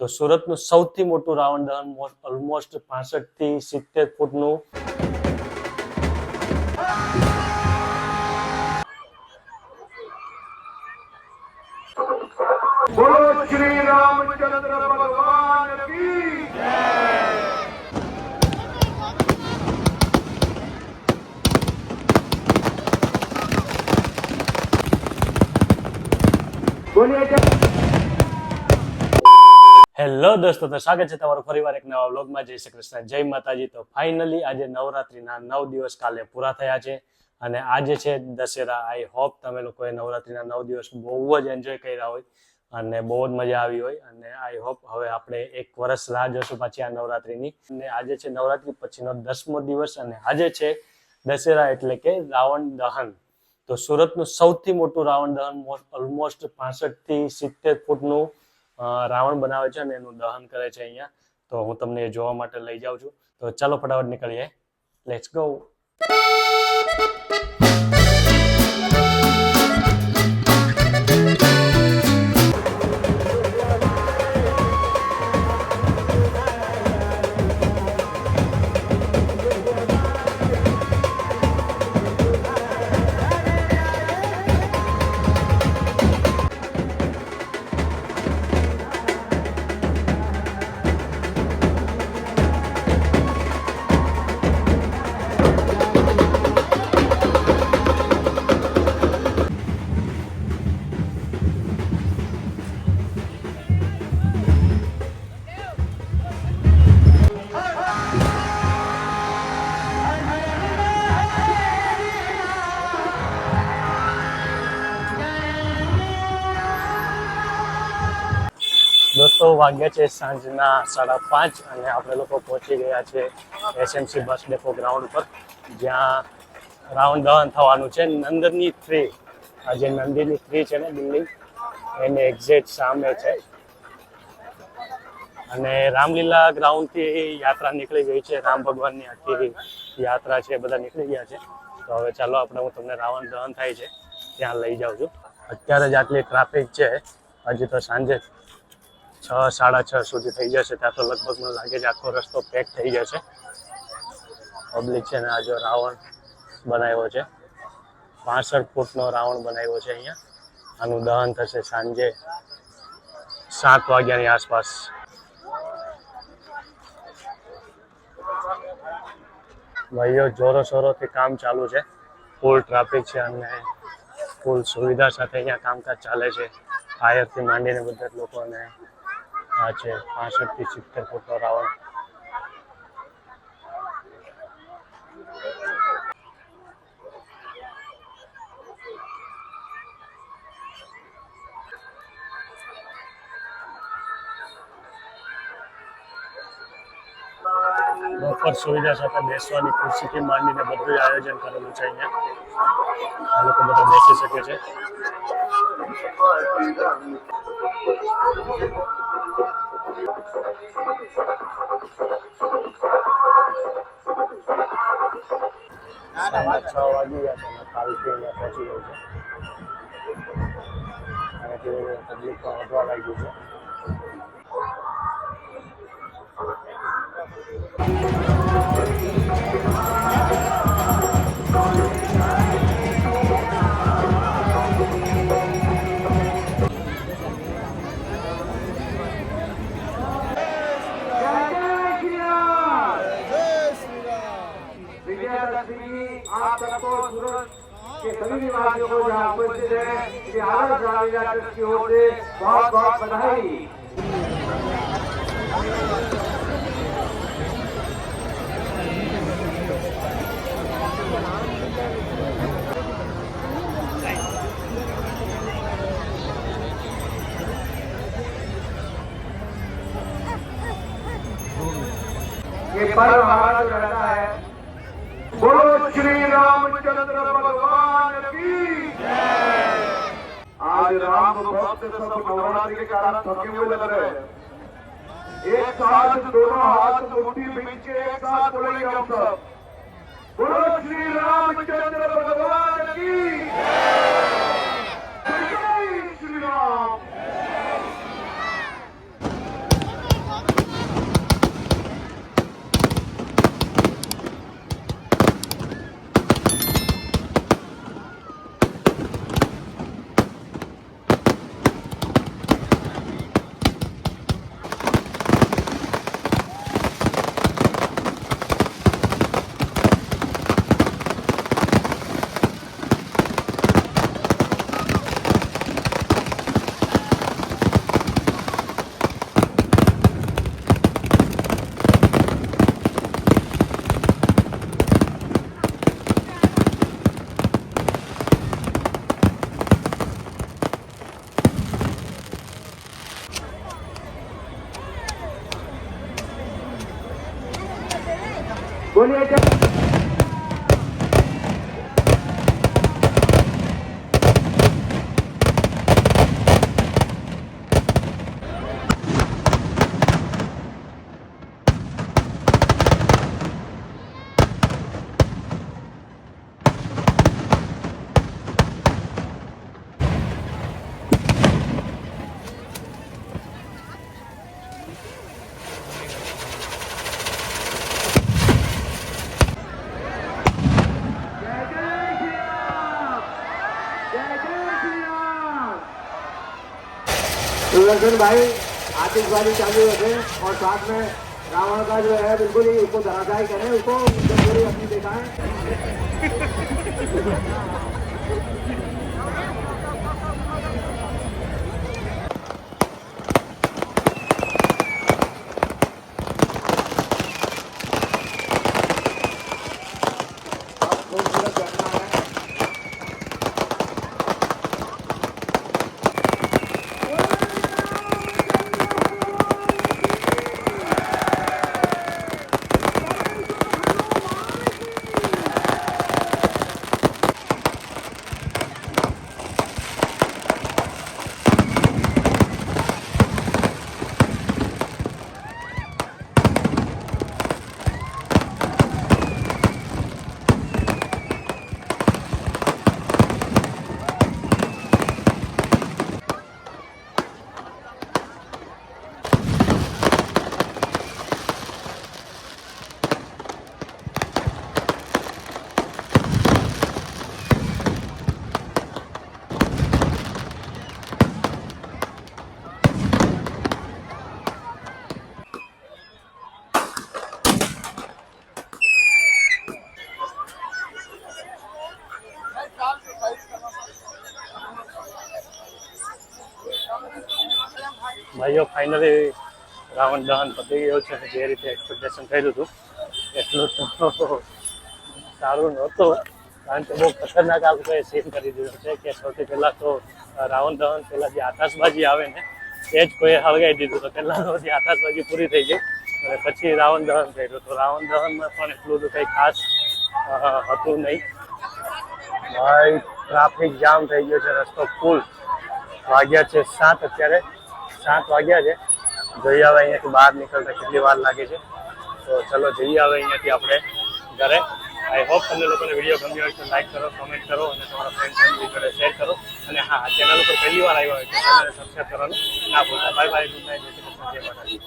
તો સુરતનું સૌથી મોટું રાવણ દહન ઓલમોસ્ટ 65 થી 70 ફૂટનું બોલો શ્રી રામચંદ્ર ભગવાન કી હેલો દોસ્તો, તો સ્વાગત છે તમારું ફરીવાર એક નવા વ્લોગમાં. જય શ્રી કૃષ્ણ, જય માતાજી. તો ફાઇનલી આજે નવરાત્રીના 9 દિવસ કાલે પૂરા થયા છે અને આજે છે દશેરા. આઈ હોપ તમે લોકોએ નવરાત્રીના 9 દિવસ બહુ જ એન્જોય કર્યા હોય અને બહુ જ મજા આવી હોય. અને આઈ હોપ હવે આપણે એક વર્ષ રાહ જોશું પાછી આ નવરાત્રીની. અને આજે છે નવરાત્રી પછીનો 10મો દિવસ અને આજે છે દશેરા એટલે કે રાવણ દહન. તો સુરતનું સૌથી મોટું રાવણ દહન ઓલમોસ્ટ 65 થી 70 ફૂટનું રાવણ બનાવે છે અને એનું દહન કરે છે અહીંયા. તો હું તમને એ જોવા માટે લઈ જાઉં છું. તો ચાલો ફટાફટ નીકળીએ. Let's go. દોસ્તો વાગ્યા છે સાંજના 5:30 અને આપણે લોકો પહોંચી ગયા છે એસએમસી બસ ડેપો ગ્રાઉન્ડ પર, જ્યાં રાવણ દહન થવાનું છે. નંદની 3, આ જે નંદીની 3 છે ને બિલ્ડિંગ, એની એક્ઝેક્ટ સામે છે. અને રામલીલા ગ્રાઉન્ડથી યાત્રા નીકળી ગઈ છે. રામ ભગવાનની આખી યાત્રા છે, બધા નીકળી ગયા છે. તો હવે ચાલો આપણે, હું તમને રાવણ દહન થાય છે ત્યાં લઈ જાઉં છું. અત્યારે જ આટલી ટ્રાફિક છે, હજી તો સાંજે 6, 6:30 સુધી થઈ જશે. ત્યાં તો લગભગ મને લાગે છે આખો રસ્તો પેક થઈ જશે. પબ્લિક છે ને આ જો રાવણ બનાવ્યો છે, 65 ફૂટનો રાવણ બનાવ્યો છે અહીંયા. આનું દહન થશે સાંજે 7 વાગ્યાની આસપાસ. ભાઈઓ જોરો શોરોથી કામ ચાલુ છે, ફૂલ ટ્રાફિક છે અને ફૂલ સુવિધા સાથે અહીંયા કામકાજ ચાલે છે. ફાયરથી માંડીને બધા જ લોકોને આ છે 65 થી 70 ફૂટનો રાવણ. પ્રોપર સુવિધા સાથે બેસવાની ખુરશીથી માંડીને બધું આયોજન કરેલું છે અહીંયા. આ લોકો બધા બેસી શકે છે. સાડા 6 વાગી ગયા છે અને કાલથી અહીંયા પહોંચી ગયું છે અને ધીરે ધીરે પબ્લિક પણ વધવા લાગ્યું છે. आप सबको सूरत के सभी निवासियों को यहाँ उपस्थित है कि आदर्श रामलीला ट्रस्ट की ओर से बहुत बहुत बधाई। ये पर्व हमारा जो रहता है, बोलो श्री रामचंद्र भगवान की जय। आज राम भक्त सब नवरात्रि के कारण थके हुए लग रहे हैं। एक साथ दोनों हाथ मुट्ठी बीच के एक साथ बोलेंगे हम सब, बोलो श्री रामचंद्र भगवान की जय। श्री राम। बोलिए जय सुदर्शन भाई आतिशबाजी चालू रखे और साथ में रावण का जो है बिल्कुल ही उसको धराशायी करें, उसको पूरी अपनी दिखाएं। खूबसूरत घटना है। ભાઈઓ ફાઇનલી રાવણ દહન પતી ગયું છે. જે રીતે એક્સપેક્ટેશન કર્યું હતું એટલું તો સારું નહોતું, કારણ કે બહુ ખતરનાક આ લોકોએ સીન કરી દીધો છે કે સૌથી પહેલાં તો રાવણ દહન પહેલાં જે આકાશબાજી આવે ને એ જ કોઈએ હળગાવી દીધું. તો પહેલાં તો જે આકાશબાજી પૂરી થઈ ગઈ અને પછી રાવણ દહન કર્યું. તો રાવણ દહનમાં પણ એટલું બધું કંઈ ખાસ હતું નહીં. ભાઈ ટ્રાફિક જામ થઈ ગયો છે, રસ્તો ફૂલ. વાગ્યા છે 7, અત્યારે 7 વાગ્યા છે. જઈ આવે અહીંયાથી બહાર નીકળતા કેટલી વાર લાગે છે. તો ચલો જઈ આવે અહીંયાથી આપણે ઘરે. આઈ હોપ તમને લોકોને વિડીયો ગમ્યો હોય તો લાઈક કરો, કમેન્ટ કરો અને તમારા ફ્રેન્ડ ફેમિલી જોડે શેર કરો. અને હા, ચેનલ ઉપર પહેલી વાર આવ્યા હોય તો ચેનલને સબસ્ક્રાઈબ કરવાનું ના ભૂલતા. બાય બાય, ગુડ નાઇટ, જય શ્રી કૃષ્ણ, જય માતાજી.